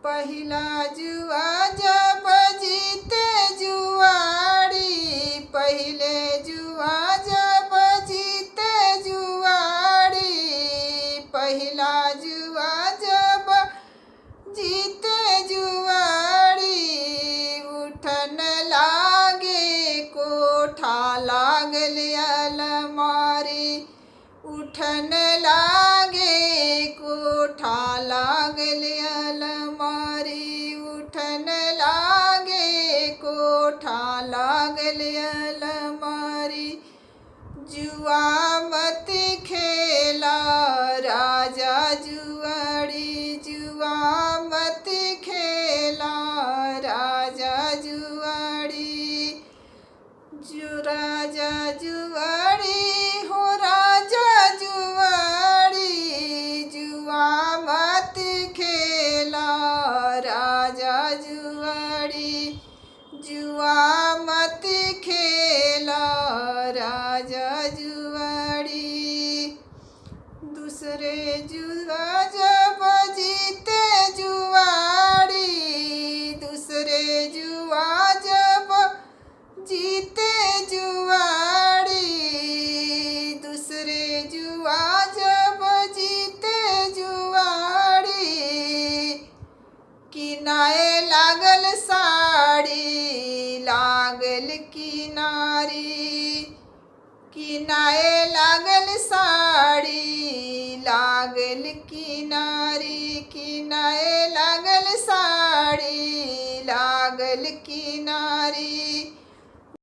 पहिला जुआ जब जीते जुआरी, पहिले जुआ जब जीते जुआरी, पहिला जुआ जब जीते जुआरी, उठन लागे कोठा लागल अलमारी, उठन लागे कोठा लागल अलमारी, उठन लागे कोठा लागल अलमारी। जुआ मत खेला राजा जुआरी, जुआ मत खेला राजा जुआरी, राजा जुआरी हो राजा जुआरी, जुआ मत खेला राजा जुआरी, जुआ मत खेला राजा जुआरी। दूसरे जुआ जब जीते जुआरी, दूसरे जुआ जब जीते जुआरी, दूसरे जुआ जब जीते जुआरी, किनाए लागल साड़ी लागल किनारी, किनाए लागल साड़ी लागल किनारी, किनाए लागल साड़ी लागल किनारी।